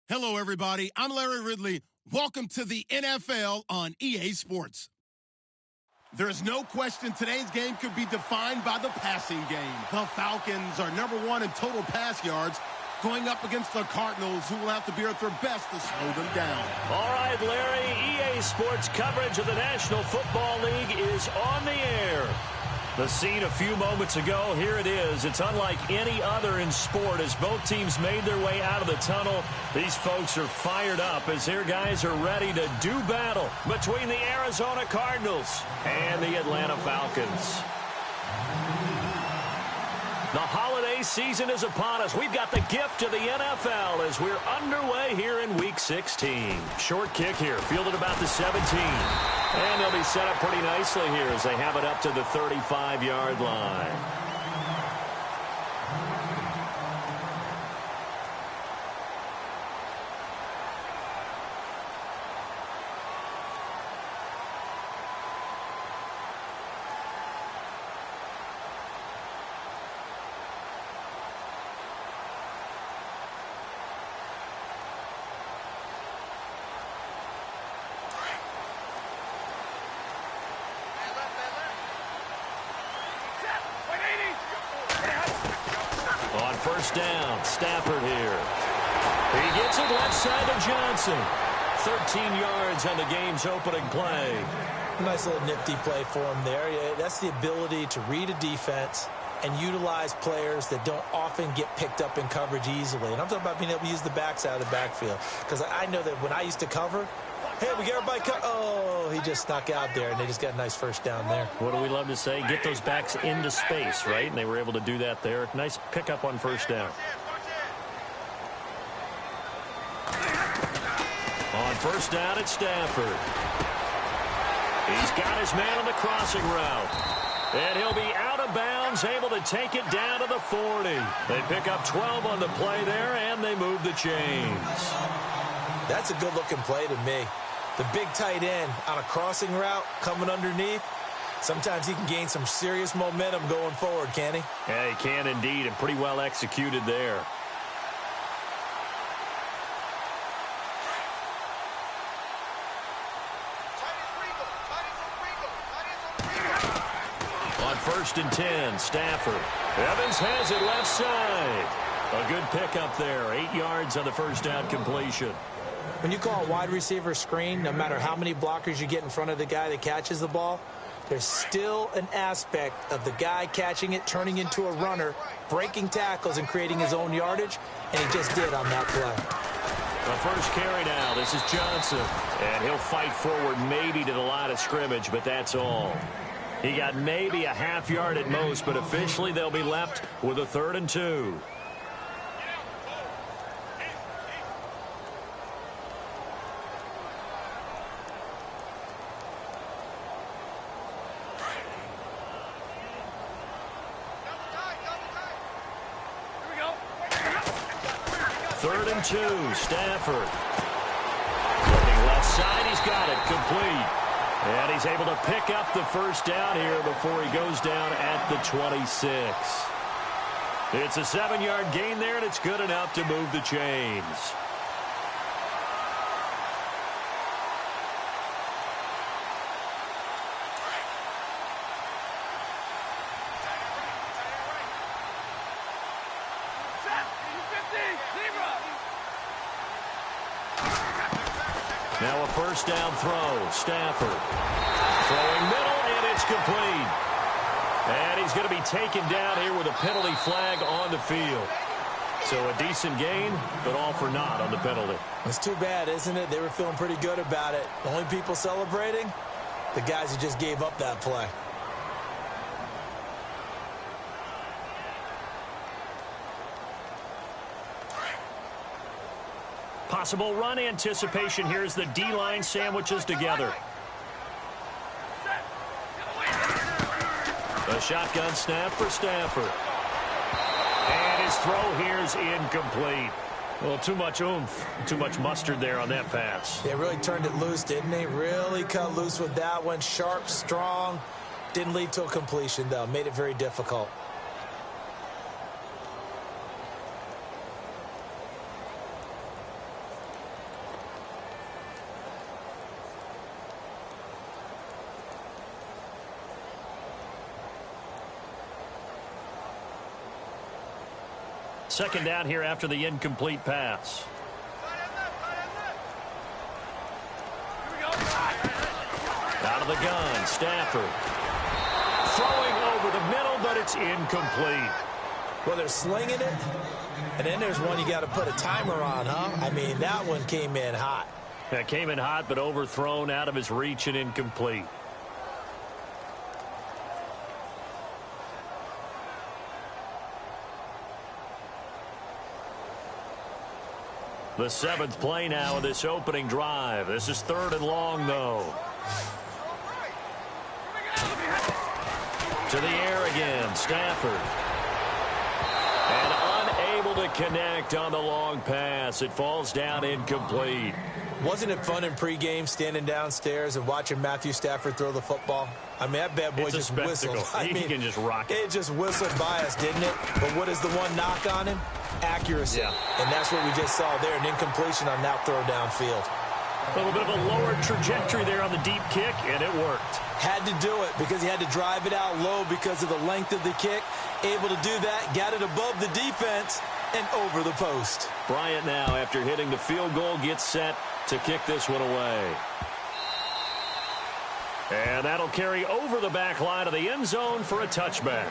Hello, everybody. I'm Larry Ridley. Welcome to the NFL on EA Sports. There is no question today's game could be defined by the passing game. The Falcons are #1 in total pass yards, going up against the Cardinals, who will have to be at their best to slow them down. All right, Larry, EA Sports coverage of the National Football League is on the air. The scene a few moments ago, here it is. It's unlike any other in sport as both teams made their way out of the tunnel. These folks are fired up as their guys are ready to do battle between the Arizona Cardinals and the Atlanta Falcons. The holiday season is upon us. We've got the gift of the NFL as we're underway here in Week 16. Short kick here, fielded about the 17. And they'll be set up pretty nicely here as they have it up to the 35-yard line. First down, Stafford here. He gets it left side to Johnson. 13 yards on the game's opening play. Nice little nifty play for him there. Yeah, that's the ability to read a defense and utilize players that don't often get picked up in coverage easily. And I'm talking about being able to use the backside of the backfield. Because I know that when I used to cover, hey, we get everybody cut. Oh, he just snuck out there, and they just got a nice first down there. What do we love to say? Get those backs into space, right? And they were able to do that there. Nice pickup on first down. On first down, it's Stafford. He's got his man on the crossing route. And he'll be out of bounds, able to take it down to the 40. They pick up 12 on the play there, and they move the chains. That's a good-looking play to me. The big tight end on a crossing route coming underneath. Sometimes he can gain some serious momentum going forward, can he? Yeah, he can indeed, and pretty well executed there. On first and 10, Stafford. Evans has it left side. A good pickup there. 8 yards on the first down completion. When you call a wide receiver screen, no matter how many blockers you get in front of the guy that catches the ball, there's still an aspect of the guy catching it, turning into a runner, breaking tackles and creating his own yardage, and he just did on that play. The first carry now, this is Johnson. And he'll fight forward maybe to the line of scrimmage, but that's all. He got maybe a half yard at most, but officially they'll be left with a 3rd and 2. Third and 2, Stafford. Looking left side, he's got it, complete. And he's able to pick up the first down here before he goes down at the 26. It's a 7-yard gain there, and it's good enough to move the chains. Now a first down throw. Stafford throwing middle, and it's complete. And he's going to be taken down here with a penalty flag on the field. So a decent gain, but all for naught on the penalty. It's too bad, isn't it? They were feeling pretty good about it. The only people celebrating, the guys who just gave up that play. Possible run anticipation here as the D-line sandwiches together. A shotgun snap for Stafford. And his throw here is incomplete. Well, too much oomph, too much mustard there on that pass. They really turned it loose, didn't they? Really cut loose with that one. Sharp, strong. Didn't lead to a completion, though. Made it very difficult. Second down here after the incomplete pass. Out of the gun, Stafford. Throwing over the middle, but it's incomplete. Well, they're slinging it, and then there's one you got to put a timer on, huh? I mean, that one came in hot. That came in hot, but overthrown, out of his reach, and incomplete. The seventh play now of this opening drive. This is 3rd and long, though. To the air again, Stafford. And unable to connect on the long pass. It falls down incomplete. Wasn't it fun in pregame standing downstairs and watching Matthew Stafford throw the football? I mean, that bad boy just whistled. He can just rock it. It just whistled by us, didn't it? But what is the one knock on him? Accuracy. Yeah. And that's what we just saw there, an incompletion on that throw downfield. A little bit of a lower trajectory there on the deep kick, and it worked. Had to do it because he had to drive it out low because of the length of the kick. Able to do that, got it above the defense and over the post. Bryant now, after hitting the field goal, gets set to kick this one away. And that'll carry over the back line of the end zone for a touchback.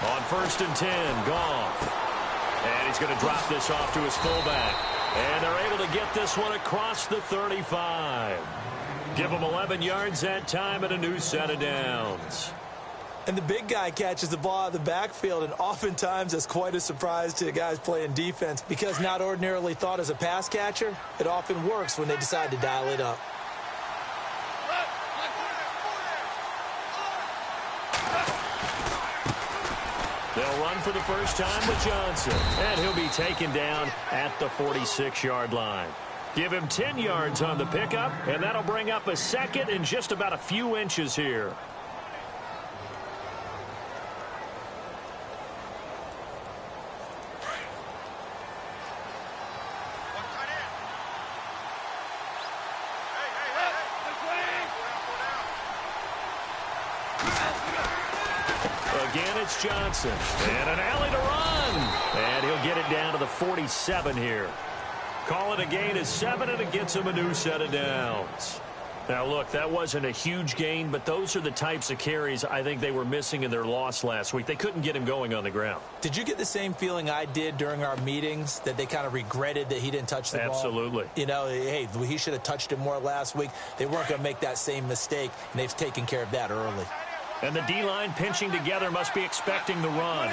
On 1st and 10, Goff. And he's going to drop this off to his fullback. And they're able to get this one across the 35. Give him 11 yards that time and a new set of downs. And the big guy catches the ball out of the backfield, and oftentimes that's quite a surprise to the guys playing defense because not ordinarily thought as a pass catcher, it often works when they decide to dial it up. They'll run for the first time with Johnson, and he'll be taken down at the 46-yard line. Give him 10 yards on the pickup, and that'll bring up a second and just about a few inches here. Again, it's Johnson. And an alley to run. And he'll get it down to the 47 here. Call it a gain of 7, and it gets him a new set of downs. Now, look, that wasn't a huge gain, but those are the types of carries I think they were missing in their loss last week. They couldn't get him going on the ground. Did you get the same feeling I did during our meetings, that they kind of regretted that he didn't touch the ball? Absolutely. You know, hey, he should have touched it more last week. They weren't going to make that same mistake, and they've taken care of that early. And the D-line pinching together must be expecting the run.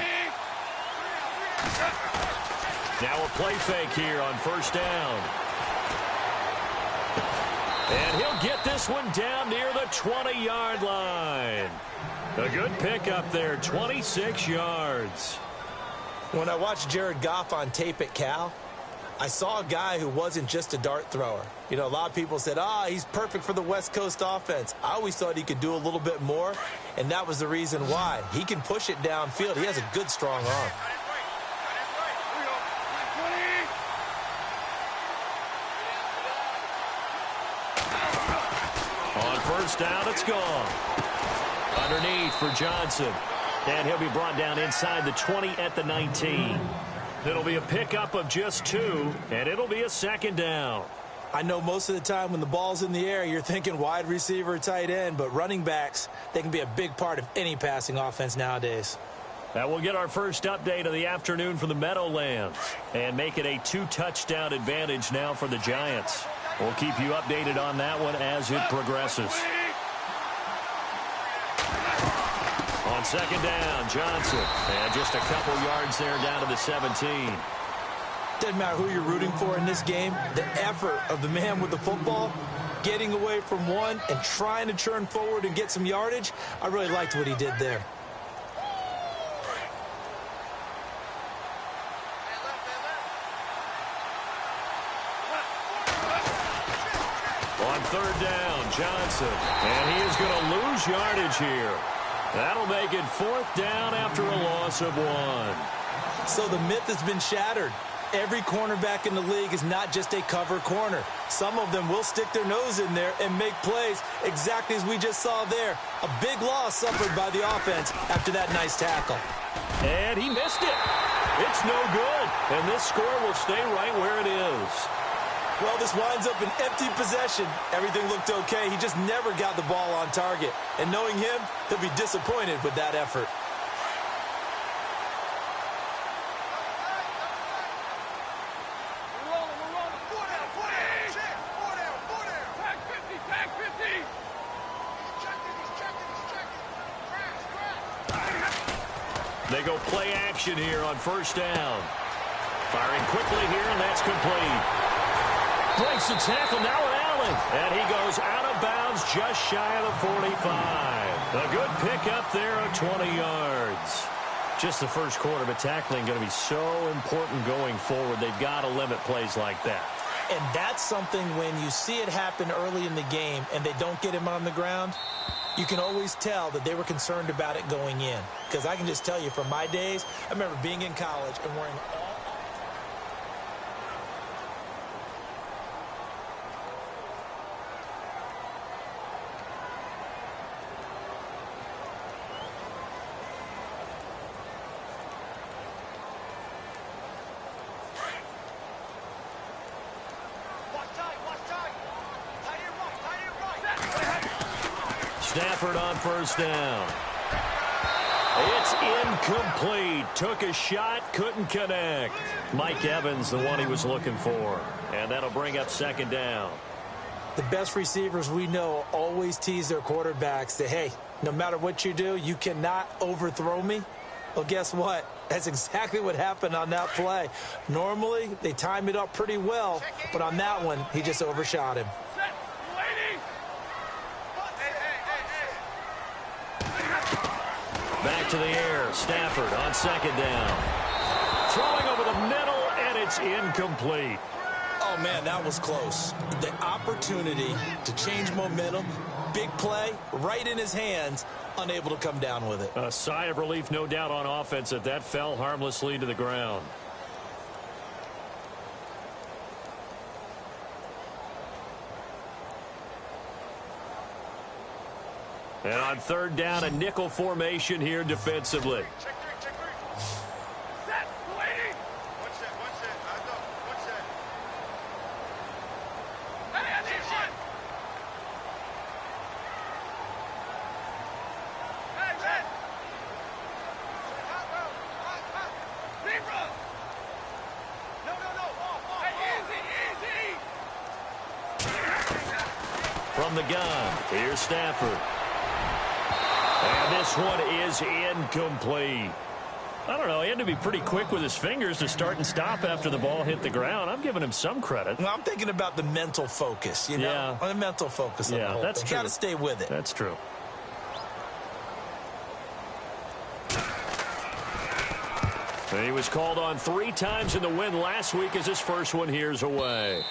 Now a play fake here on 1st down. And he'll get this one down near the 20-yard line. A good pickup there, 26 yards. When I watched Jared Goff on tape at Cal, I saw a guy who wasn't just a dart thrower. You know, a lot of people said, he's perfect for the West Coast offense. I always thought he could do a little bit more, and that was the reason why. He can push it downfield. He has a good, strong arm. On 1st down, it's gone. Underneath for Johnson. And he'll be brought down inside the 20 at the 19. It'll be a pickup of just 2, and it'll be a 2nd down. I know most of the time when the ball's in the air, you're thinking wide receiver, tight end, but running backs, they can be a big part of any passing offense nowadays. That will get our first update of the afternoon for the Meadowlands and make it a 2-touchdown advantage now for the Giants. We'll keep you updated on that one as it progresses. On 2nd down, Johnson. And just a couple yards there down to the 17. Doesn't matter who you're rooting for in this game. The effort of the man with the football, getting away from one and trying to churn forward and get some yardage, I really liked what he did there. On third down, Johnson. And he is going to lose yardage here. That'll make it fourth down after a loss of 1. So the myth has been shattered. Every cornerback in the league is not just a cover corner. Some of them will stick their nose in there and make plays exactly as we just saw there. A big loss suffered by the offense after that nice tackle. And he missed it. It's no good. And this score will stay right where it is. Well, this winds up an empty possession. Everything looked okay. He just never got the ball on target. And knowing him, he'll be disappointed with that effort. They go play action here on first down. Firing quickly here, and that's complete. Breaks the tackle now with Allen. And he goes out of bounds just shy of the 45. A good pickup there of 20 yards. Just the first quarter, but tackling going to be so important going forward. They've got to limit plays like that. And that's something when you see it happen early in the game and they don't get him on the ground, you can always tell that they were concerned about it going in. Because I can just tell you from my days, I remember being in college and wearing all... Stafford on first down. It's incomplete. Took a shot, couldn't connect. Mike Evans, the one he was looking for. And that'll bring up second down. The best receivers we know always tease their quarterbacks that, hey, no matter what you do, you cannot overthrow me. Well, guess what? That's exactly what happened on that play. Normally, they time it up pretty well, but on that one, he just overshot him. Back to the air. Stafford on second down. Throwing over the middle, and it's incomplete. Oh, man, that was close. The opportunity to change momentum, big play, right in his hands, unable to come down with it. A sigh of relief, no doubt, on offense that fell harmlessly to the ground. And on third down, a nickel formation here defensively. Check three. Set, waiting. One set. One set. Hey, I need one. Hey, red. Hot. Zebra. No. Hey, easy. From the gun, here's Stafford. And this one is incomplete. I don't know. He had to be pretty quick with his fingers to start and stop after the ball hit the ground. I'm giving him some credit. Well, I'm thinking about the mental focus, you know? Yeah. On the mental focus of the whole that's thing. true. Got to stay with it. That's true. And he was called on 3 times in the win last week as his first one here's away.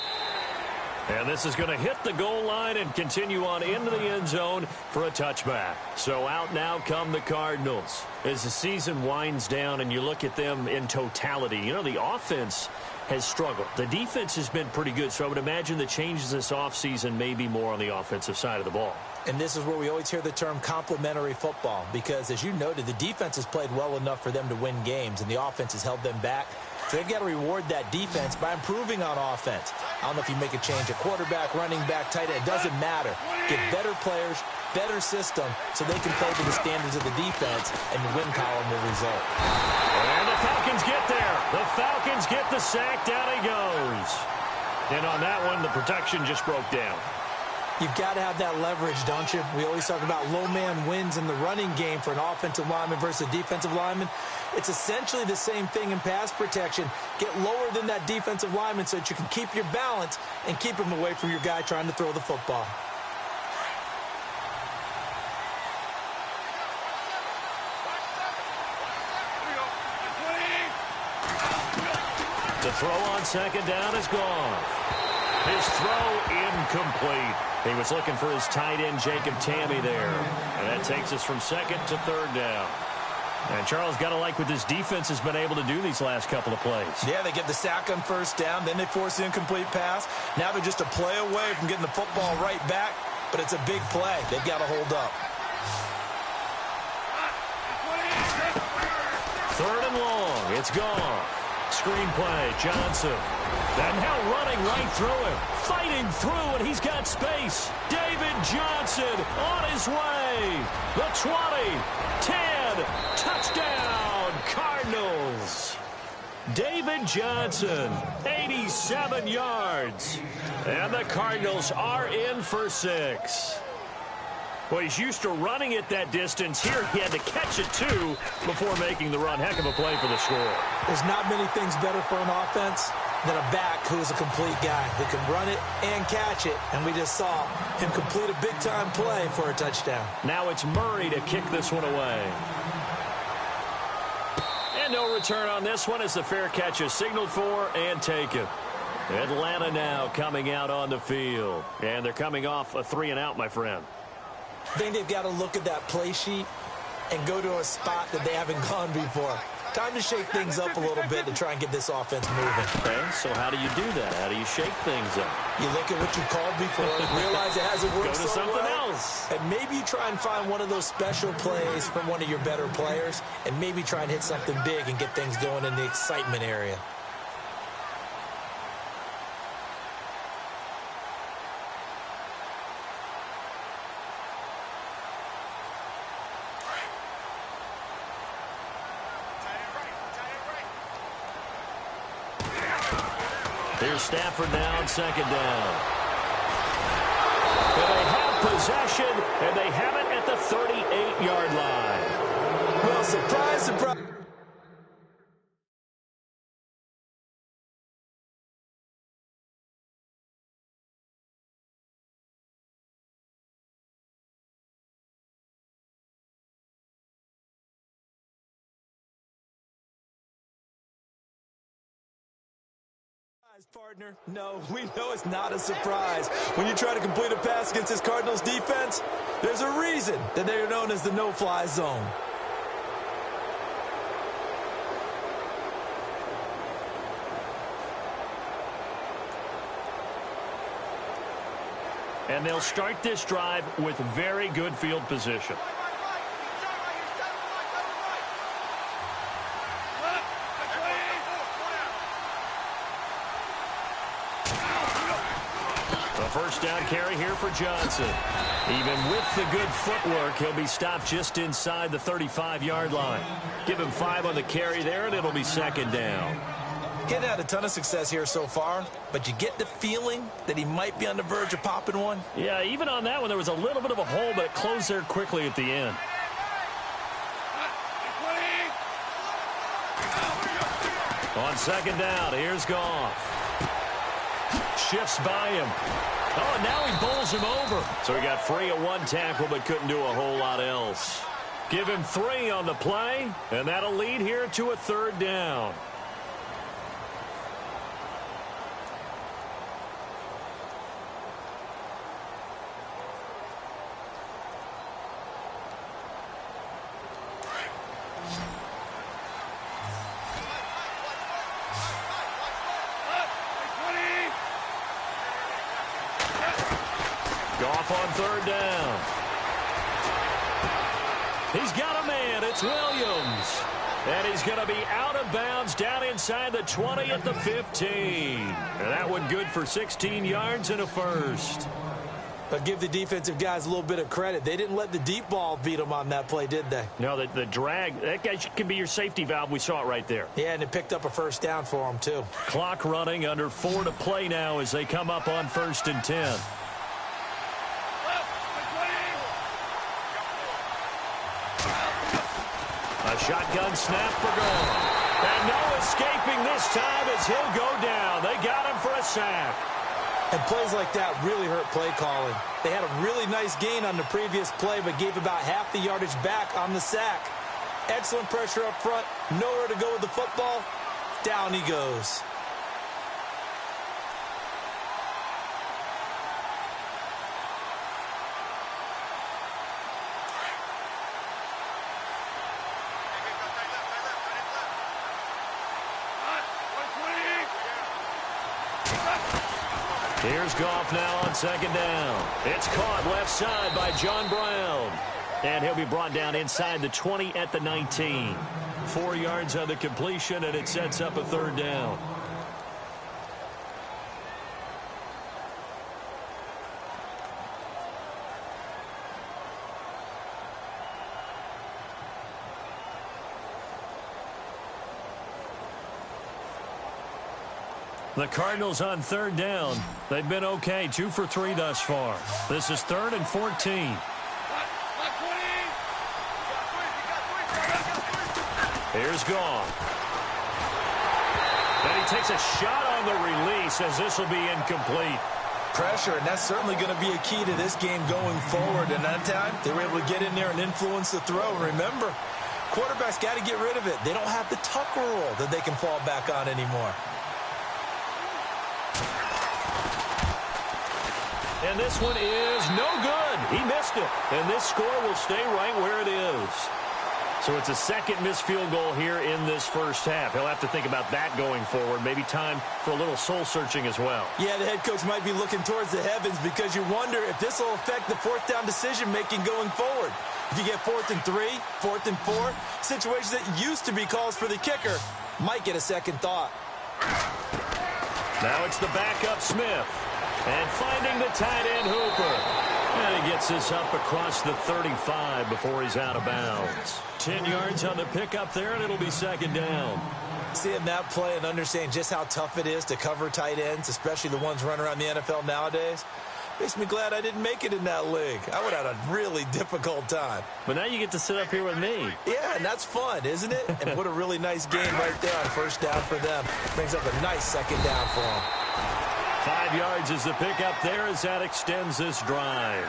And this is going to hit the goal line and continue on into the end zone for a touchback. So out now come the Cardinals. As the season winds down and you look at them in totality, you know, the offense has struggled. The defense has been pretty good, so I would imagine the changes this offseason may be more on the offensive side of the ball. And this is where we always hear the term complementary football because, as you noted, the defense has played well enough for them to win games, and the offense has held them back. So they've got to reward that defense by improving on offense. I don't know if you make a change at quarterback, running back, tight end. It doesn't matter. Get better players, better system, so they can play to the standards of the defense, and the win column will result. And the Falcons get there. The Falcons get the sack. Down he goes. And on that one, the protection just broke down. You've got to have that leverage, don't you? We always talk about low man wins in the running game for an offensive lineman versus a defensive lineman. It's essentially the same thing in pass protection. Get lower than that defensive lineman so that you can keep your balance and keep him away from your guy trying to throw the football. The throw on second down is gone. His throw incomplete. He was looking for his tight end, Jacob Tamme, there. And that takes us from second to third down. And Charles, got to like what this defense has been able to do these last couple of plays. Yeah, they get the sack on first down, then they force the incomplete pass. Now they're just a play away from getting the football right back, but it's a big play. They've got to hold up. Third and long. It's gone. Screen play, Johnson. And now running right through him. Fighting through, and he's got space. David Johnson on his way. The 20, 10, touchdown, Cardinals. David Johnson, 87 yards. And the Cardinals are in for 6. Well, he's used to running it that distance. Here he had to catch it, too, before making the run. Heck of a play for the score. There's not many things better for an offense than a back who is a complete guy who can run it and catch it. And we just saw him complete a big-time play for a touchdown. Now it's Murray to kick this one away. And no return on this one as the fair catch is signaled for and taken. Atlanta now coming out on the field. And they're coming off a 3-and-out, my friend. I think they've got to look at that play sheet and go to a spot that they haven't gone before. Time to shake things up a little bit to try and get this offense moving. Okay, so how do you do that? How do you shake things up? You look at what you've called before, realize it hasn't worked Go to so something well, else. and maybe you try and find one of those special plays from one of your better players, and maybe try and hit something big and get things going in the excitement area. Here's Stafford down, second down. And they have possession, and they have it at the 38-yard line. Well, surprise, surprise. Partner, no, we know it's not a surprise. When you try to complete a pass against this Cardinals defense, there's a reason that they're known as the no-fly zone. And they'll start this drive with very good field position. First down carry here for Johnson. Even with the good footwork, he'll be stopped just inside the 35-yard line. Give him 5 on the carry there, and it'll be second down. Getting had a ton of success here so far, but you get the feeling that he might be on the verge of popping one. Yeah, even on that one, there was a little bit of a hole, but it closed there quickly at the end. On second down, here's Goff. Shifts by him. Oh, and now he bowls him over. So he got free of one tackle, but couldn't do a whole lot else. Give him 3 on the play, and that'll lead here to a third down. Goff on third down. He's got a man. It's Williams. And he's going to be out of bounds down inside the 20 at the 15. And that one good for 16 yards and a first. But give the defensive guys a little bit of credit. They didn't let the deep ball beat them on that play, did they? No, the drag, that guy can be your safety valve. We saw it right there. Yeah, and it picked up a first down for them, too. Clock running, under 4 to play now as they come up on 1st and 10. A shotgun snap for Goff. And no escaping this time as he'll go down. They got him for a sack. And plays like that really hurt play calling. They had a really nice gain on the previous play, but gave about half the yardage back on the sack. Excellent pressure up front. Nowhere to go with the football. Down he goes. Here's Goff now on second down. It's caught left side by John Brown. And he'll be brought down inside the 20 at the 19. 4 yards on the completion, and it sets up a third down. The Cardinals on third down. They've been okay, 2 for 3 thus far. This is 3rd and 14. Here's Goff. And he takes a shot on the release as this will be incomplete. Pressure, and that's certainly going to be a key to this game going forward. And that time, they were able to get in there and influence the throw. And remember, quarterbacks got to get rid of it. They don't have the Tucker rule that they can fall back on anymore. And this one is no good. He missed it. And this score will stay right where it is. So it's a second missed field goal here in this first half. He'll have to think about that going forward. Maybe time for a little soul-searching as well. Yeah, the head coach might be looking towards the heavens because you wonder if this will affect the fourth down decision-making going forward. If you get 4th and 3, 4th and 4, situations that used to be calls for the kicker might get a second thought. Now it's the backup Smith. And finding the tight end Hooper. And he gets this up across the 35 before he's out of bounds. 10 yards on the pickup there, and it'll be second down. Seeing that play and understanding just how tough it is to cover tight ends, especially the ones running around the NFL nowadays, makes me glad I didn't make it in that league. I would have had a really difficult time. But now you get to sit up here with me. Yeah, and that's fun, isn't it? And what a really nice game right there on first down for them. Brings up a nice second down for them. 5 yards is the pickup there as that extends this drive.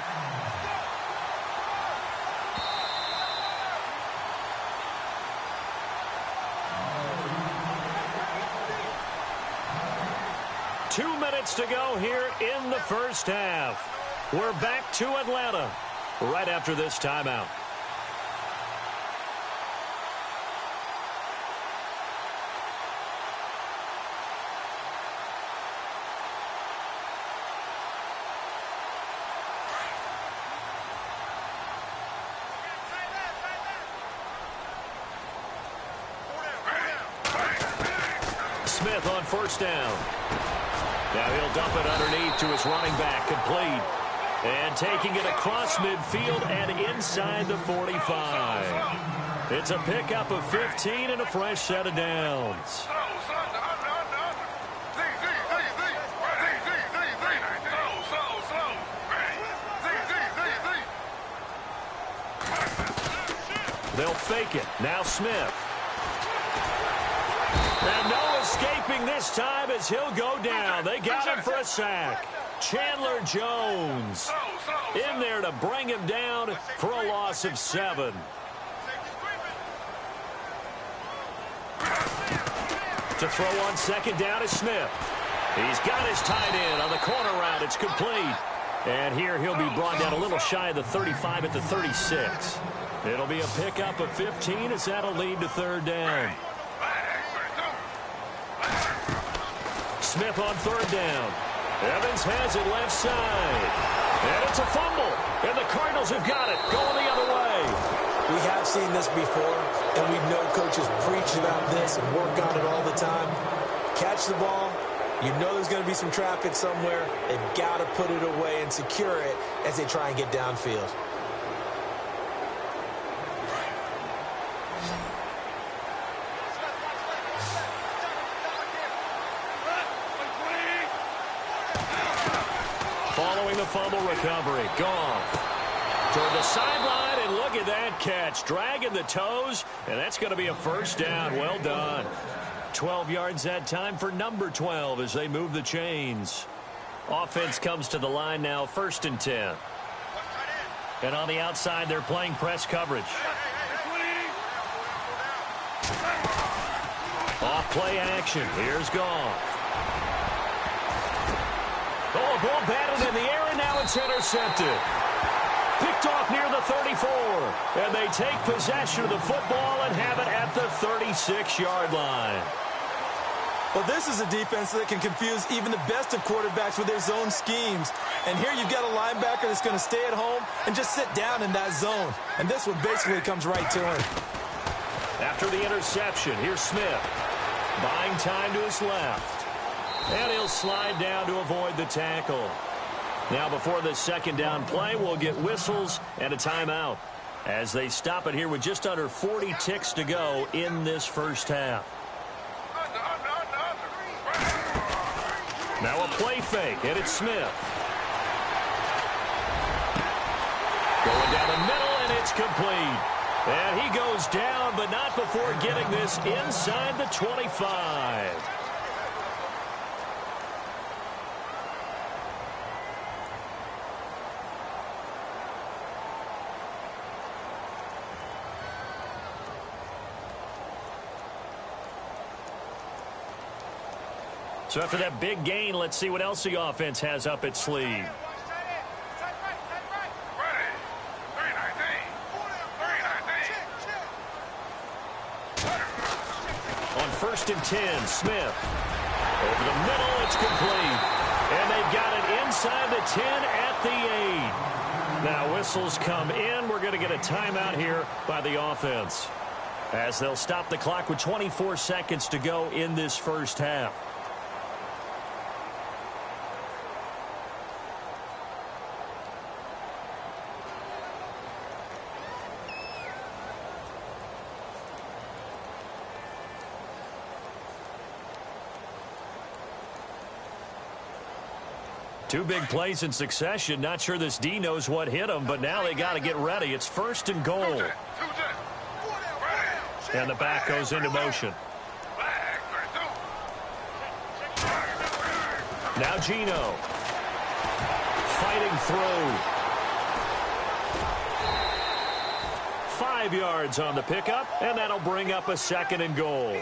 Two minutes to go here in the first half. We're back to Atlanta right after this timeout. Smith on first down. Now he'll dump it underneath to his running back, complete. And taking it across midfield and inside the 45. It's a pickup of 15 and a fresh set of downs. They'll fake it. Now Smith. And no escaping this time as he'll go down. They got him for a sack. Chandler Jones in there to bring him down for a loss of 7. To throw on second down is Smith. He's got his tight end on the corner route. It's complete. And here he'll be brought down a little shy of the 35 at the 36. It'll be a pickup of 15 as that'll lead to third down. Smith on third down. Evans has it left side. And it's a fumble. And the Cardinals have got it. Going the other way. We have seen this before, and we know coaches preach about this and work on it all the time. Catch the ball. You know there's going to be some traffic somewhere. They've got to put it away and secure it as they try and get downfield. Following the fumble recovery, Goff toward the sideline, and look at that catch. Dragging the toes, and that's going to be a first down. Well done. 12 yards that time for number 12 as they move the chains. Offense comes to the line now, 1st and 10. And on the outside, they're playing press coverage. Off play action. Here's Goff. Oh, ball batted in the air, and now it's intercepted. Picked off near the 34. And they take possession of the football and have it at the 36-yard line. Well, this is a defense that can confuse even the best of quarterbacks with their zone schemes. And here you've got a linebacker that's going to stay at home and just sit down in that zone. And this one basically comes right to him. After the interception, here's Smith. Buying time to his left. And he'll slide down to avoid the tackle. Now before the second down play, we'll get whistles and a timeout as they stop it here with just under 40 ticks to go in this first half. Now a play fake, and it's Smith. Going down the middle, and it's complete. And he goes down, but not before getting this inside the 25. So after that big gain, let's see what else the offense has up its sleeve. On 1st and 10, Smith. Over the middle, it's complete. And they've got it inside the 10 at the 8. Now whistles come in. We're going to get a timeout here by the offense, as they'll stop the clock with 24 seconds to go in this first half. Two big plays in succession. Not sure this D knows what hit him, but now they got to get ready. It's 1st and goal. And the back goes into motion. Now Gino. Fighting through. 5 yards on the pickup, and that'll bring up a 2nd and goal.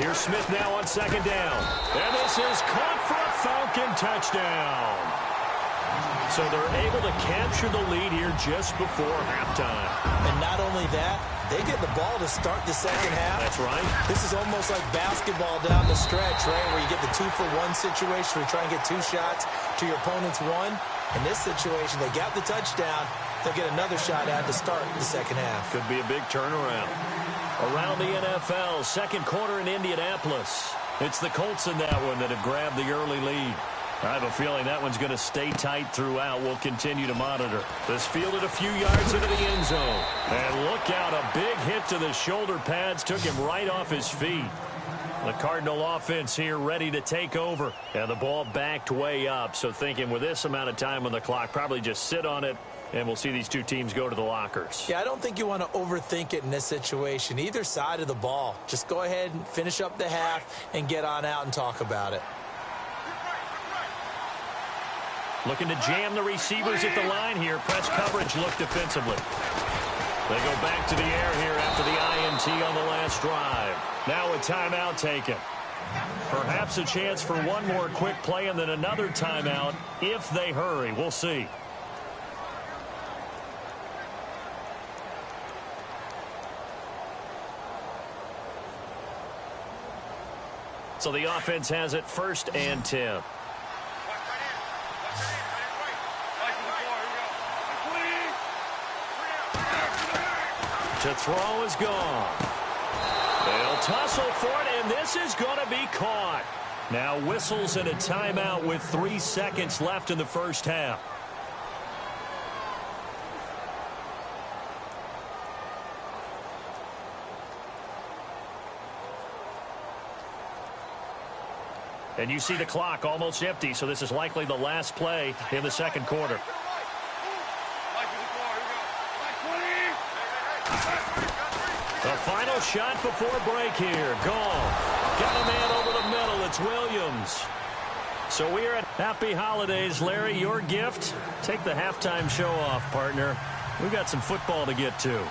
Here's Smith now on 2nd down. And this is caught for a Falcon touchdown. So they're able to capture the lead here just before halftime. And not only that, they get the ball to start the second half. That's right. This is almost like basketball down the stretch, right, where you get the 2-for-1 situation where you try and get 2 shots to your opponent's 1. In this situation, they got the touchdown. They'll get another shot at to start the second half. Could be a big turnaround. Around the NFL, second quarter in Indianapolis. It's the Colts in that one that have grabbed the early lead. I have a feeling that one's going to stay tight throughout. We'll continue to monitor. This fielded a few yards into the end zone. And look out, a big hit to the shoulder pads took him right off his feet. The Cardinal offense here ready to take over. And the ball backed way up. So thinking with this amount of time on the clock, probably just sit on it. And we'll see these two teams go to the lockers. Yeah, I don't think you want to overthink it in this situation. Either side of the ball. Just go ahead and finish up the half and get on out and talk about it. Looking to jam the receivers at the line here. Press coverage look defensively. They go back to the air here after the INT on the last drive. Now a timeout taken. Perhaps a chance for one more quick play and then another timeout if they hurry. We'll see. So the offense has it 1st and 10. To throw is gone. They'll tussle for it, and this is going to be caught. Now whistles and a timeout with 3 seconds left in the first half. And you see the clock almost empty, so this is likely the last play in the second quarter. The final shot before break here. Goff got a man over the middle. It's Williams. So we are at Happy Holidays, Larry. Your gift? Take the halftime show off, partner. We've got some football to get to.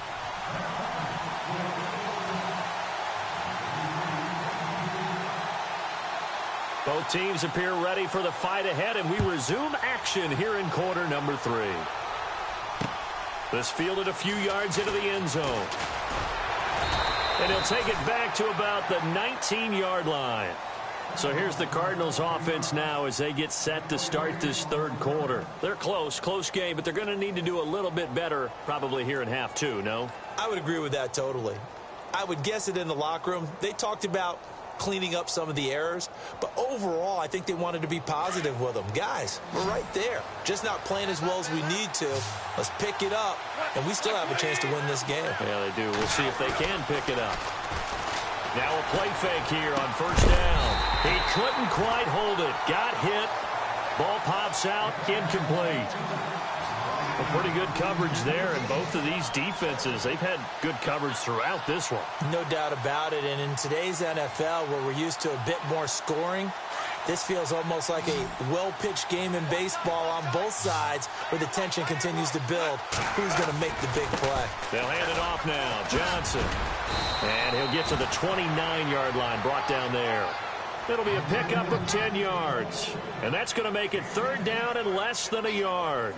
Both teams appear ready for the fight ahead, and we resume action here in quarter number 3. This fielded a few yards into the end zone. And he'll take it back to about the 19-yard line. So here's the Cardinals offense now as they get set to start this third quarter. They're close game, but they're going to need to do a little bit better probably here in half 2, no? I would agree with that totally. I would guess it in the locker room. They talked about cleaning up some of the errors, but overall I think they wanted to be positive with them. Guys, we're right there, just not playing as well as we need to. Let's pick it up, and we still have a chance to win this game. Yeah, they do. We'll see if they can pick it up. Now a play fake here on first down. He couldn't quite hold it. Got hit. Ball pops out, incomplete. A pretty good coverage there, and both of these defenses, they've had good coverage throughout this one. No doubt about it, and in today's NFL, where we're used to a bit more scoring, this feels almost like a well-pitched game in baseball on both sides where the tension continues to build. Who's going to make the big play? They'll hand it off now. Johnson. And he'll get to the 29-yard line, brought down there. It'll be a pickup of 10 yards. And that's going to make it third down and less than a yard.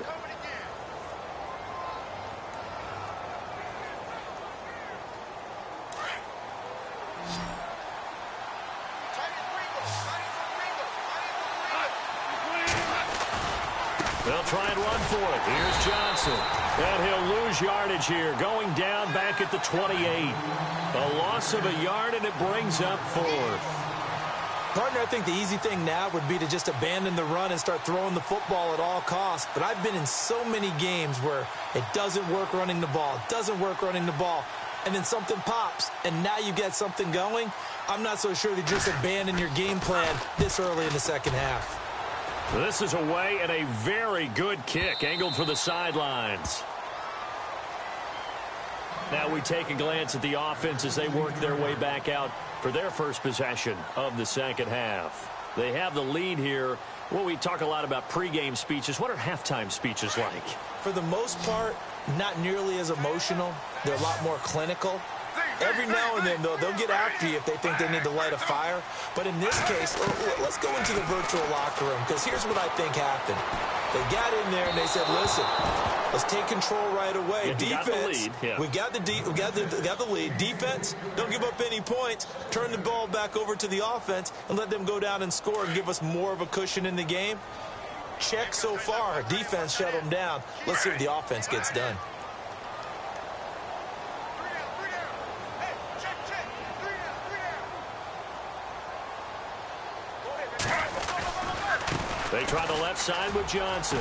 They'll try and run for it. Here's Johnson. And he'll lose yardage here, going down back at the 28. A loss of a yard, and it brings up fourth. Partner, I think the easy thing now would be to just abandon the run and start throwing the football at all costs. But I've been in so many games where it doesn't work running the ball, and then something pops, and now you get something going. I'm not so sure to just abandon your game plan this early in the second half. This is away, and a very good kick angled for the sidelines. Now we take a glance at the offense as they work their way back out for their first possession of the second half. They have the lead here. Well, we talk a lot about pregame speeches. What are halftime speeches like? For the most part, not nearly as emotional. They're a lot more clinical. Every now and then, though, they'll get after you if they think they need to light a fire. But in this case, let's go into the virtual locker room, because here's what I think happened. They got in there and they said, listen, let's take control right away. Yeah, defense, we got the lead. Defense, don't give up any points. Turn the ball back over to the offense and let them go down and score and give us more of a cushion in the game. Check so far. Defense shut them down. Let's see if the offense gets done. They try the left side with Johnson.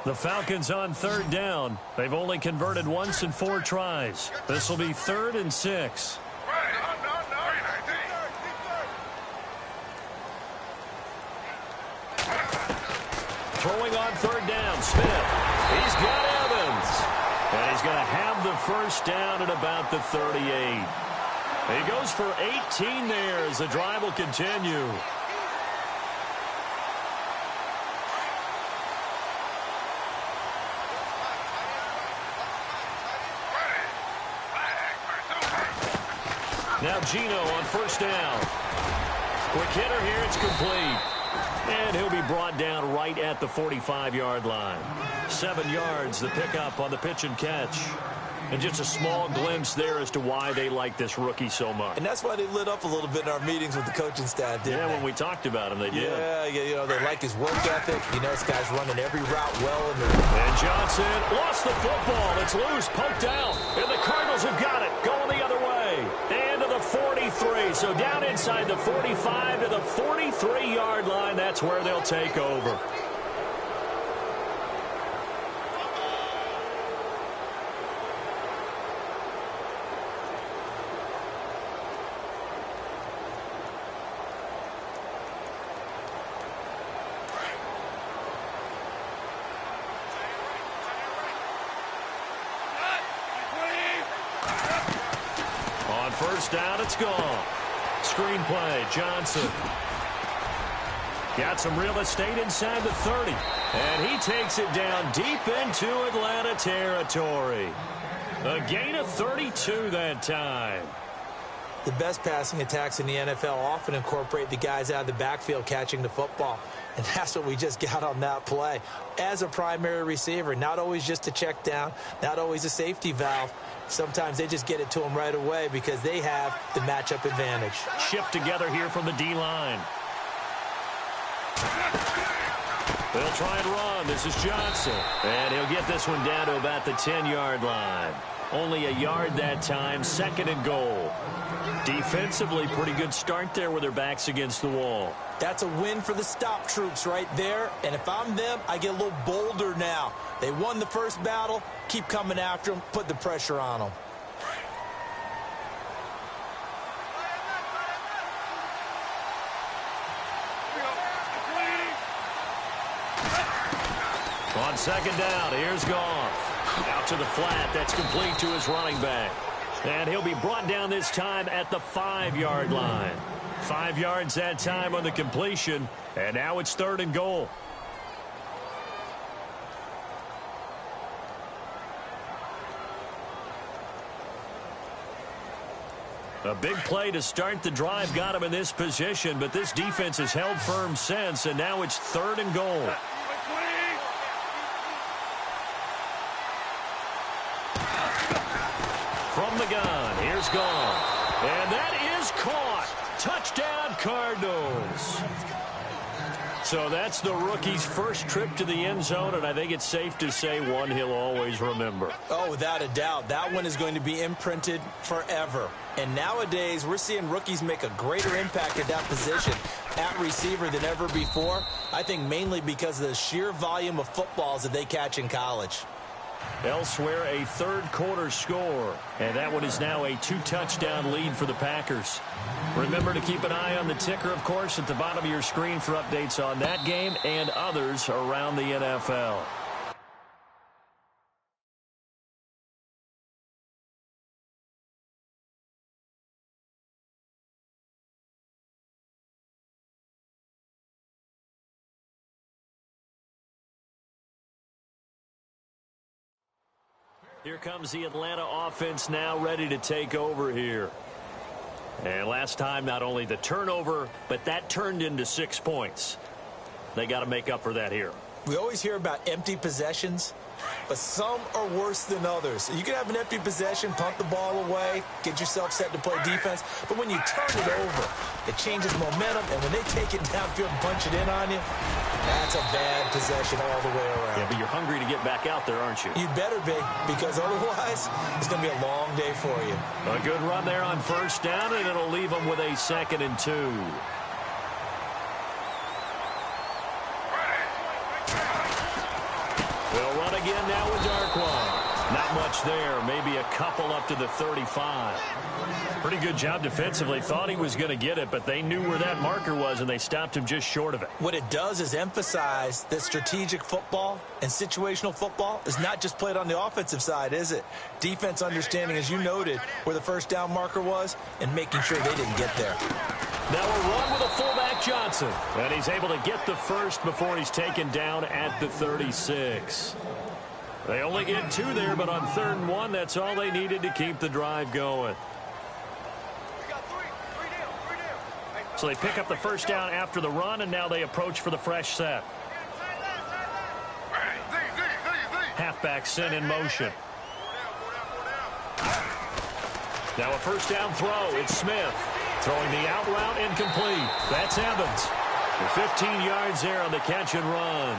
The Falcons on third down. They've only converted once in 4 tries. This will be 3rd and 6. Throwing on third down, Smith. He's got Evans. And he's going to have the first down at about the 38. He goes for 18 there as the drive will continue. Now Gino on first down. Quick hitter here, it's complete. And he'll be brought down right at the 45-yard line. 7 yards, the pickup on the pitch and catch. And just a small glimpse there as to why they like this rookie so much. And that's why they lit up a little bit in our meetings with the coaching staff, didn't they? When we talked about him, they did. Yeah, you know, they like his work ethic. You know, this guy's running every route well. And Johnson lost the football. It's loose, poked out. And the Cardinals have got it, going the other way. And to the 43. So down inside the 45 to the 43-yard line. That's where they'll take over. First down, it's gone. Screen play, Johnson. Got some real estate inside the 30. And he takes it down deep into Atlanta territory. A gain of 32 that time. The best passing attacks in the NFL often incorporate the guys out of the backfield catching the football. And that's what we just got on that play. As a primary receiver, not always just a check down, not always a safety valve. Sometimes they just get it to them right away because they have the matchup advantage. Shift together here from the D-line. They'll try and run. This is Johnson. And he'll get this one down to about the 10-yard line. Only a yard that time, 2nd and goal. Defensively, pretty good start there with their backs against the wall. That's a win for the stop troops right there. And if I'm them, I get a little bolder now. They won the first battle. Keep coming after them. Put the pressure on them. On 2nd down, here's Goff. Out to the flat. That's complete to his running back. And he'll be brought down this time at the 5-yard line. 5 yards that time on the completion. And now it's 3rd and goal. A big play to start the drive got him in this position, but this defense has held firm since, and now it's 3rd and goal. From the gun, here's Goff. And that is caught. Touchdown, Cardinals. So that's the rookie's first trip to the end zone, and I think it's safe to say one he'll always remember. Oh, without a doubt. That one is going to be imprinted forever. And nowadays, we're seeing rookies make a greater impact at that position at receiver than ever before. I think mainly because of the sheer volume of footballs that they catch in college. Elsewhere, a 3rd quarter score. And that one is now a 2-touchdown lead for the Packers. Remember to keep an eye on the ticker, of course, at the bottom of your screen for updates on that game and others around the NFL. Here comes the Atlanta offense now ready to take over here. And last time, not only the turnover, but that turned into 6 points. They got to make up for that here. We always hear about empty possessions, but some are worse than others. You can have an empty possession, punt the ball away, get yourself set to play defense, but when you turn it over, it changes momentum, and when they take it downfield and punch it in on you, that's a bad possession all the way around. Yeah, but you're hungry to get back out there, aren't you? You better be, because otherwise, it's going to be a long day for you. A good run there on 1st down, and it'll leave them with a 2nd and 2. They'll run again now with Darkwan. Not much there. Maybe a couple up to the 35. Pretty good job defensively. Thought he was going to get it, but they knew where that marker was, and they stopped him just short of it. What it does is emphasize that strategic football and situational football is not just played on the offensive side, is it? Defense understanding, as you noted, where the 1st down marker was and making sure they didn't get there. Now a run with a fullback Johnson. And he's able to get the first before he's taken down at the 36. They only get 2 there, but on 3rd and 1, that's all they needed to keep the drive going. So they pick up the 1st down after the run, and now they approach for the fresh set. Halfback sent in motion. Now a 1st down throw. It's Smith. Throwing the out route incomplete. That's Evans. 15 yards there on the catch and run.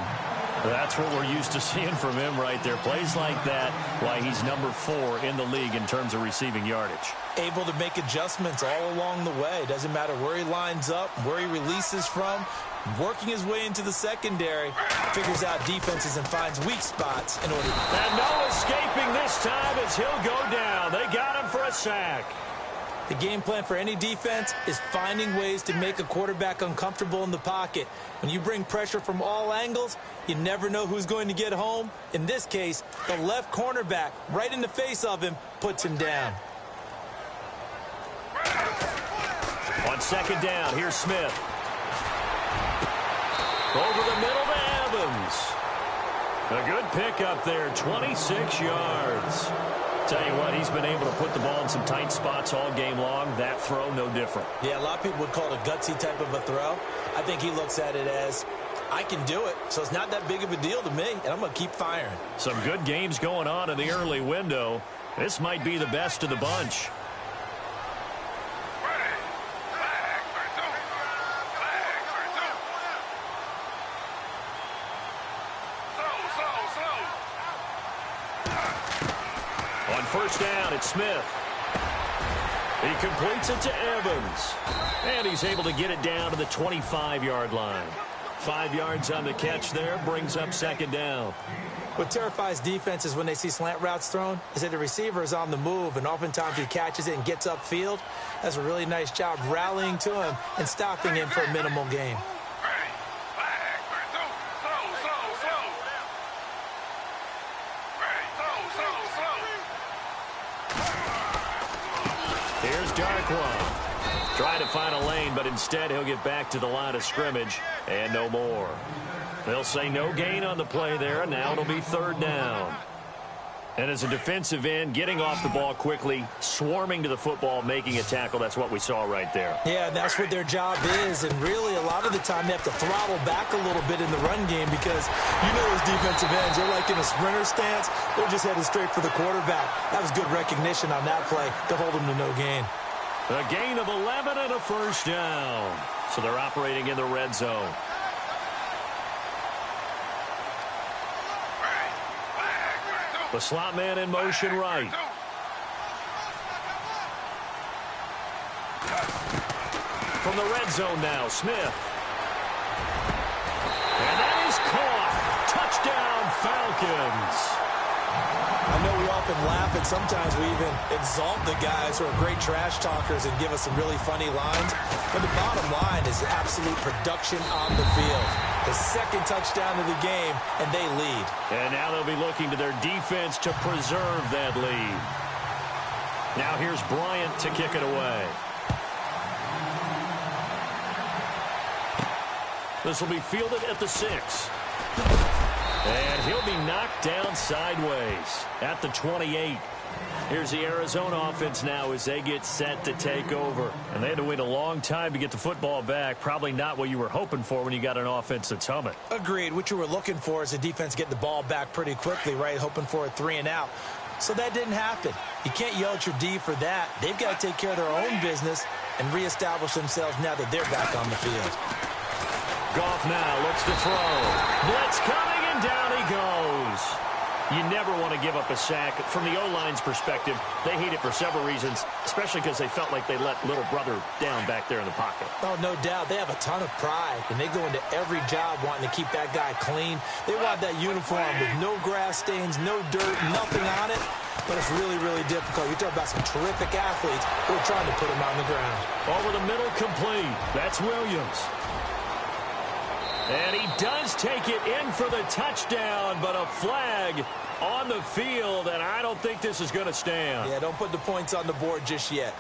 That's what we're used to seeing from him right there. Plays like that, why he's number 4 in the league in terms of receiving yardage. Able to make adjustments all along the way. Doesn't matter where he lines up, where he releases from. Working his way into the secondary, figures out defenses and finds weak spots in order. And no escaping this time as he'll go down. They got him for a sack. The game plan for any defense is finding ways to make a quarterback uncomfortable in the pocket. When you bring pressure from all angles, you never know who's going to get home. In this case, the left cornerback, right in the face of him, puts him down. On second down, here's Smith. Over the middle to Evans. A good pickup there, 26 yards. Tell you what, he's been able to put the ball in some tight spots all game long. That throw, no different. Yeah, a lot of people would call it a gutsy type of a throw. I think he looks at it as, I can do it, so it's not that big of a deal to me, and I'm going to keep firing. Some good games going on in the early window. This might be the best of the bunch. On first down, it's Smith. He completes it to Evans. And he's able to get it down to the 25-yard line. 5 yards on the catch there, brings up second down. What terrifies defenses when they see slant routes thrown is that the receiver is on the move, and oftentimes he catches it and gets upfield. Does a really nice job rallying to him and stopping him for a minimal gain. Here's Darkwa. Trying to find a lane, but instead he'll get back to the line of scrimmage and no more. They'll say no gain on the play there, and now it'll be third down. And as a defensive end, getting off the ball quickly, swarming to the football, making a tackle, that's what we saw right there. Yeah, that's what their job is, and really a lot of the time they have to throttle back a little bit in the run game because you know as defensive ends, they're like in a sprinter stance. They're just headed straight for the quarterback. That was good recognition on that play to hold them to no gain. A gain of 11 and a first down. So they're operating in the red zone. The slot man in motion right. From the red zone now, Smith. And that is caught. Touchdown, Falcons. I know we often laugh, and sometimes we even exalt the guys who are great trash talkers and give us some really funny lines. But the bottom line is absolute production on the field. The second touchdown of the game, and they lead. And now they'll be looking to their defense to preserve that lead. Now here's Bryant to kick it away. This will be fielded at the 6. And he'll be knocked down sideways at the 28. Here's the Arizona offense now as they get set to take over. And they had to wait a long time to get the football back. Probably not what you were hoping for when you got an offense that's humming. Agreed. What you were looking for is the defense get the ball back pretty quickly, right? Hoping for a 3 and out. So that didn't happen. You can't yell at your D for that. They've got to take care of their own business and reestablish themselves now that they're back on the field. Goff now looks to throw. Blitz coming, and down he goes. You never want to give up a sack. From the O-line's perspective, they hate it for several reasons, especially because they felt like they let little brother down back there in the pocket. Oh, no doubt. They have a ton of pride, and they go into every job wanting to keep that guy clean. They want that uniform with no grass stains, no dirt, nothing on it. But it's really, really difficult. You talk about some terrific athletes who are trying to put him on the ground. Over the middle, complete. That's Williams. And he does take it in for the touchdown, but a flag on the field, and I don't think this is going to stand. Yeah, don't put the points on the board just yet.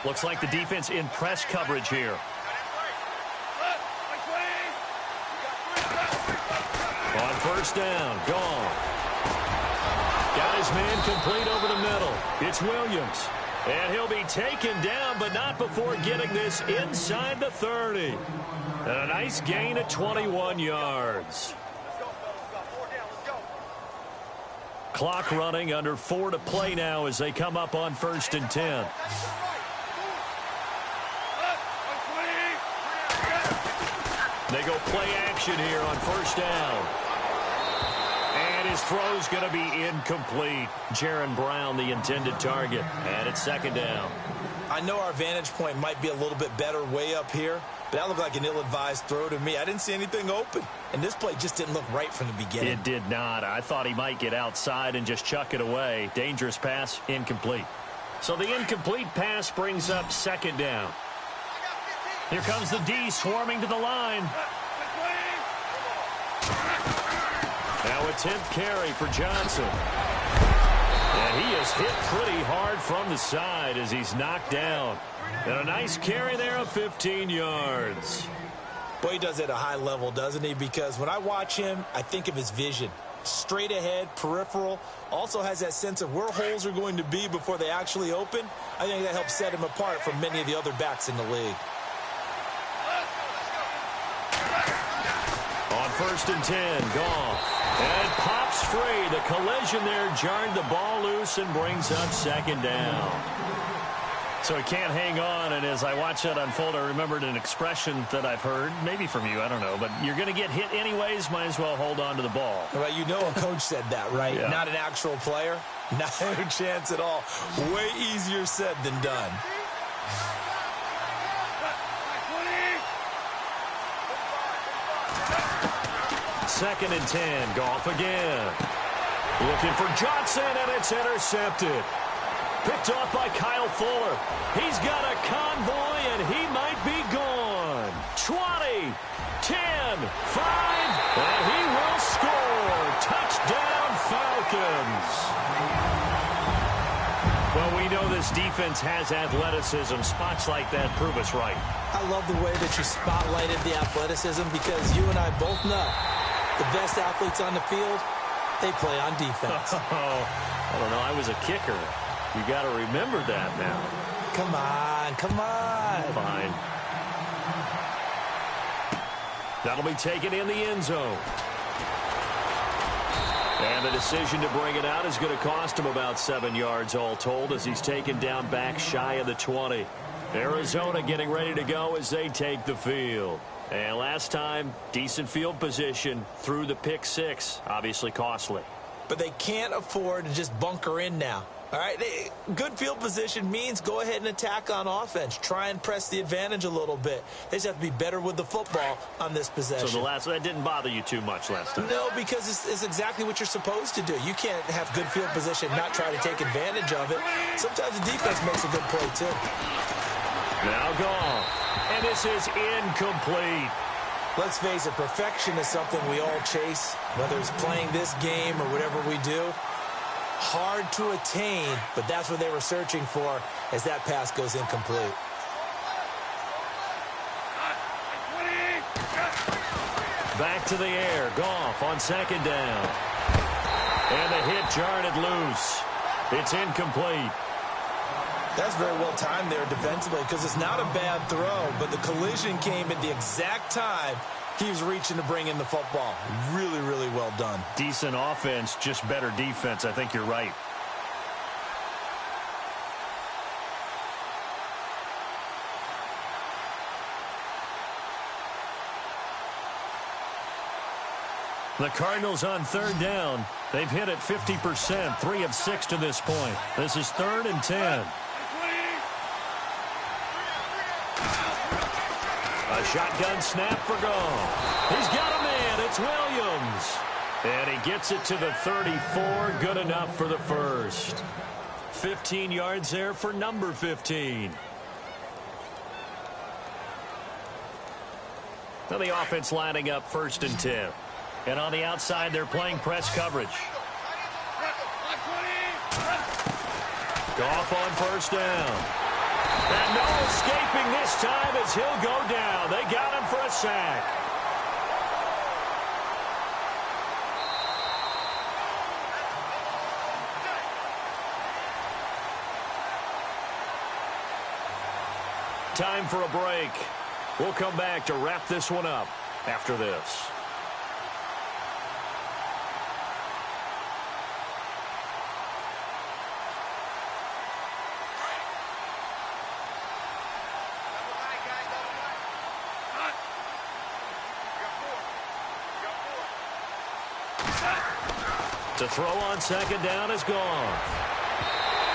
Looks like the defense in press coverage here. On first down, gone. Got his man complete over the middle. It's Williams. And he'll be taken down, but not before getting this inside the 30. And a nice gain of 21 yards. Clock running, under 4 to play now as they come up on 1st and 10. They go play action here on first down. And his throw's going to be incomplete. Jaron Brown, the intended target. And it's second down. I know our vantage point might be a little bit better way up here, but that looked like an ill-advised throw to me. I didn't see anything open, and this play just didn't look right from the beginning. It did not. I thought he might get outside and just chuck it away. Dangerous pass, incomplete. So the incomplete pass brings up second down. Here comes the D swarming to the line. Now a 10th carry for Johnson. And he is hit pretty hard from the side as he's knocked down. And a nice carry there of 15 yards. Boy, he does it at a high level, doesn't he? Because when I watch him, I think of his vision. Straight ahead, peripheral. Also has that sense of where holes are going to be before they actually open. I think that helps set him apart from many of the other backs in the league. On 1st and 10, Goff. And pops free. The collision there jarred the ball loose and brings up 2nd down. So he can't hang on, and as I watch that unfold, I remembered an expression that I've heard, maybe from you, I don't know, but you're going to get hit anyways, might as well hold on to the ball. Well, you know a coach said that, right? Yeah. Not an actual player. Not a chance at all. Way easier said than done. 2nd and 10, Goff again. Looking for Johnson, and it's intercepted. Picked off by Kyle Fuller. He's got a convoy, and he might be gone. 20, 10, 5, and he will score. Touchdown, Falcons. Well, we know this defense has athleticism. Spots like that prove us right. I love the way that you spotlighted the athleticism because you and I both know the best athletes on the field, they play on defense. I don't know. I was a kicker. You got to remember that now. Come on, come on. Fine. That'll be taken in the end zone. And the decision to bring it out is going to cost him about 7 yards all told as he's taken down back shy of the 20. Arizona getting ready to go as they take the field. And last time, decent field position through the pick 6. Obviously costly. But they can't afford to just bunker in now. All right, good field position means go ahead and attack on offense. Try and press the advantage a little bit. They just have to be better with the football on this possession. So that didn't bother you too much last time? No, because it's exactly what you're supposed to do. You can't have good field position, not try to take advantage of it. Sometimes the defense makes a good play, too. Now Goff. And this is incomplete. Let's face it, perfection is something we all chase, whether it's playing this game or whatever we do. Hard to attain, but that's what they were searching for as that pass goes incomplete. Back to the air. Goff on 2nd down. And the hit jarred it loose. It's incomplete. That's very well timed there defensively because it's not a bad throw, but the collision came at the exact time he was reaching to bring in the football. Really, really well done. Decent offense, just better defense. I think you're right. The Cardinals on 3rd down. They've hit it 50%, 3 of 6 to this point. This is 3rd and 10. A shotgun snap for Goff. He's got a man. It's Williams. And he gets it to the 34. Good enough for the first. 15 yards there for number 15. Now the offense lining up 1st and 10. And on the outside, they're playing press coverage. Goff on 1st down. And no escaping this time as he'll go down. They got him for a sack. Time for a break. We'll come back to wrap this one up after this. To throw on 2nd down is gone.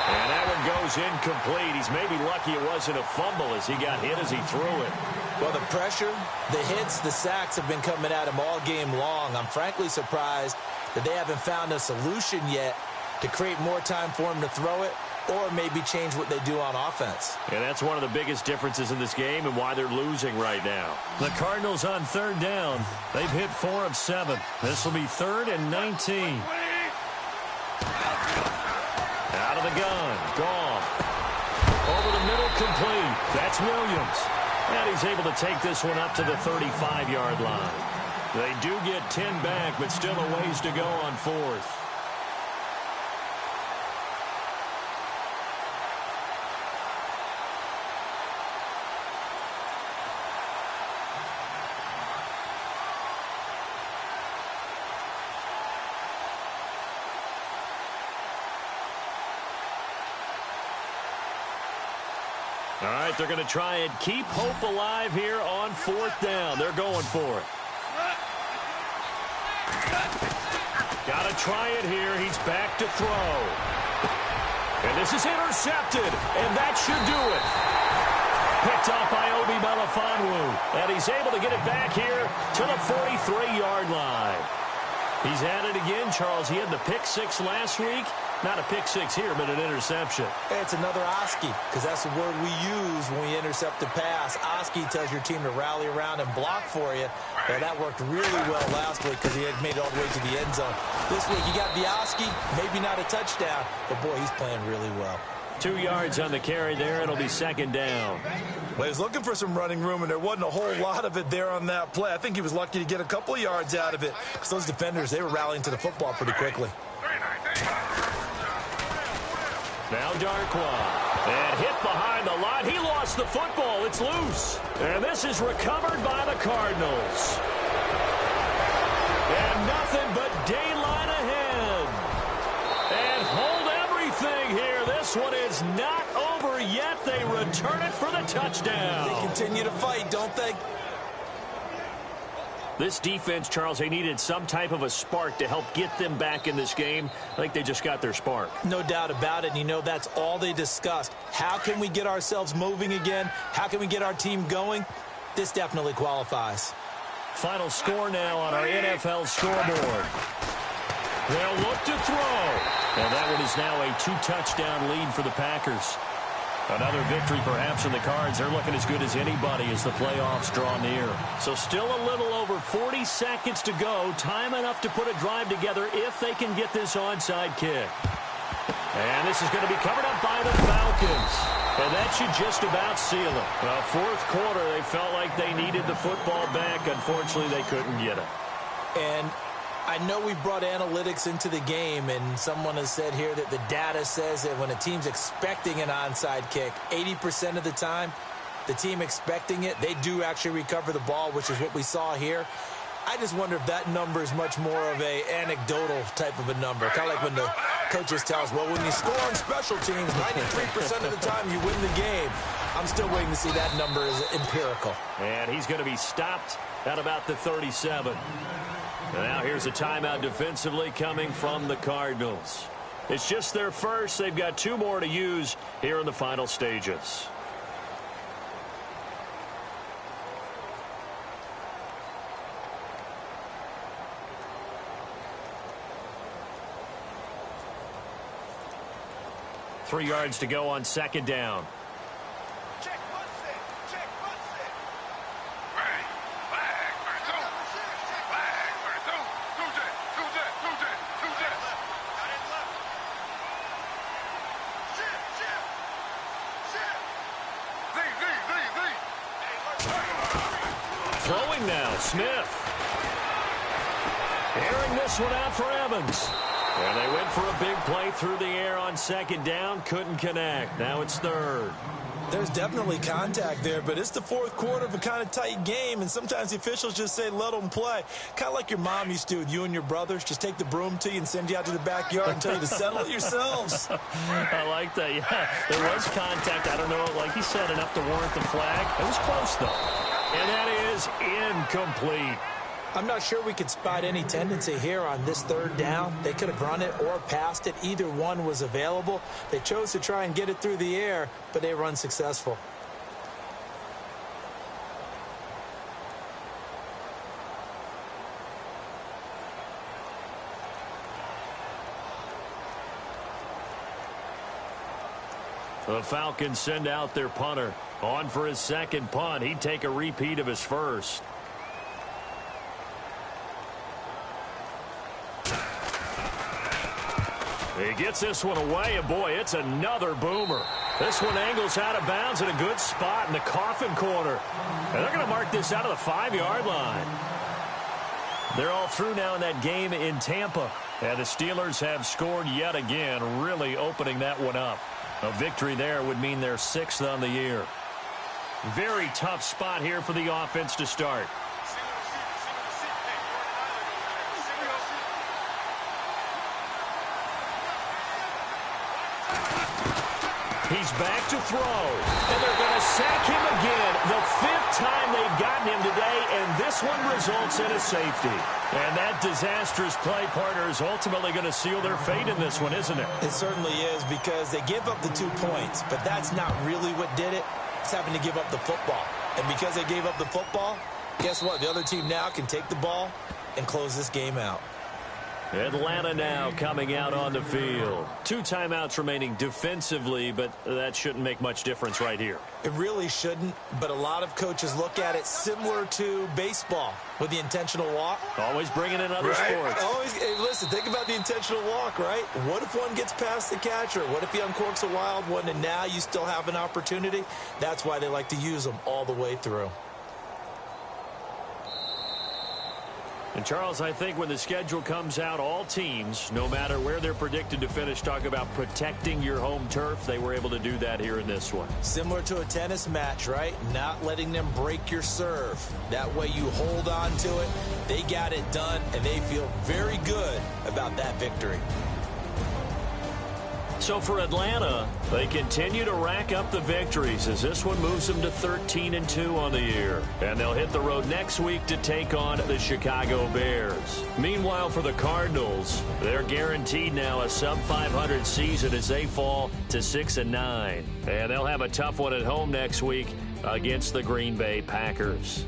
And that one goes incomplete. He's maybe lucky it wasn't a fumble as he got hit as he threw it. Well, the pressure, the hits, the sacks have been coming at him all game long. I'm frankly surprised that they haven't found a solution yet to create more time for him to throw it. or maybe change what they do on offense. And that's one of the biggest differences in this game and why they're losing right now. The Cardinals on third down. They've hit 4 of 7. This will be 3rd and 19. Out of the gun. Goff. Over the middle, complete. That's Williams. And he's able to take this one up to the 35-yard line. They do get 10 back, but still a ways to go on 4th. All right, they're going to try and keep hope alive here on 4th down. They're going for it. Got to try it here. He's back to throw. And this is intercepted, and that should do it. Picked off by Obi Melifonwu, and he's able to get it back here to the 43-yard line. He's at it again, Charles. He had the pick 6 last week. Not a pick 6 here, but an interception. It's another Oski, because that's the word we use when we intercept a pass. Oski tells your team to rally around and block for you. Well, that worked really well last week because he had made it all the way to the end zone. This week, you got the Oski, maybe not a touchdown, but, boy, he's playing really well. 2 yards on the carry there. It'll be 2nd down. Well, he was looking for some running room, and there wasn't a whole lot of it there on that play. I think he was lucky to get a couple of yards out of it because those defenders, they were rallying to the football pretty quickly. Now Darkwa. And hit behind the line. He lost the football. It's loose. And this is recovered by the Cardinals. And nothing but daylight ahead. And hold everything here. This one is not over yet. They return it for the touchdown. They continue to fight, don't they? This defense, Charles, they needed some type of a spark to help get them back in this game. I think they just got their spark. No doubt about it. And you know, that's all they discussed. How can we get ourselves moving again? How can we get our team going? This definitely qualifies. Final score now on our NFL scoreboard. They'll look to throw. And that one is now a 2-touchdown lead for the Packers. Another victory perhaps in the cards. They're looking as good as anybody as the playoffs draw near. So still a little over 40 seconds to go. Time enough to put a drive together if they can get this onside kick. And this is going to be covered up by the Falcons. And that should just about seal it. Well, 4th quarter, they felt like they needed the football back. Unfortunately, they couldn't get it. And I know we brought analytics into the game, and someone has said here that the data says that when a team's expecting an onside kick, 80% of the time, the team expecting it, they do actually recover the ball, which is what we saw here. I just wonder if that number is much more of a anecdotal type of a number. Kind of like when the coaches tell us, well, when you score on special teams, 93% of the time you win the game. I'm still waiting to see that number is empirical. And he's going to be stopped at about the 37. And now here's a timeout defensively coming from the Cardinals. It's just their first. They've got 2 more to use here in the final stages. Three yards to go on 2nd down. Throwing now, Smith. Airing this one out for Evans. And they went for a big play through the air on 2nd down. Couldn't connect. Now it's 3rd. There's definitely contact there, but it's the 4th quarter of a kind of tight game, and sometimes the officials just say, let them play. Kind of like your mom used to with you and your brothers. Just take the broom to you and send you out to the backyard and tell you to settle it yourselves. I like that, yeah. There was contact. I don't know, like he said, enough to warrant the flag. It was close, though. And that is incomplete. I'm not sure we could spot any tendency here on this 3rd down. They could have run it or passed it. Either one was available. They chose to try and get it through the air, but they were unsuccessful. The Falcons send out their punter. On for his second punt. He'd take a repeat of his first. He gets this one away, and boy, it's another boomer. This one angles out of bounds in a good spot in the coffin corner. And they're going to mark this out of the 5-yard line. They're all through now in that game in Tampa. And the Steelers have scored yet again, really opening that one up. A victory there would mean they're 6th on the year. Very tough spot here for the offense to start. He's back to throw, and they're going to sack him again. The 5th time they've gotten him today, and this one results in a safety. And that disastrous play partner is ultimately going to seal their fate in this one, isn't it? It certainly is, because they give up the 2 points, but that's not really what did it. It's having to give up the football. And because they gave up the football, guess what? The other team now can take the ball and close this game out. Atlanta now coming out on the field. 2 timeouts remaining defensively, but that shouldn't make much difference right here. It really shouldn't, but a lot of coaches look at it similar to baseball with the intentional walk. Always bringing in other sports. Always, hey, listen, think about the intentional walk, right? What if one gets past the catcher? What if he uncorks a wild one and now you still have an opportunity? That's why they like to use them all the way through. And, Charles, I think when the schedule comes out, all teams, no matter where they're predicted to finish, talk about protecting your home turf. They were able to do that here in this one. Similar to a tennis match, right? Not letting them break your serve. That way you hold on to it. They got it done, and they feel very good about that victory. So for Atlanta, they continue to rack up the victories as this one moves them to 13-2 on the year. And they'll hit the road next week to take on the Chicago Bears. Meanwhile, for the Cardinals, they're guaranteed now a sub-500 season as they fall to 6-9. And they'll have a tough one at home next week against the Green Bay Packers.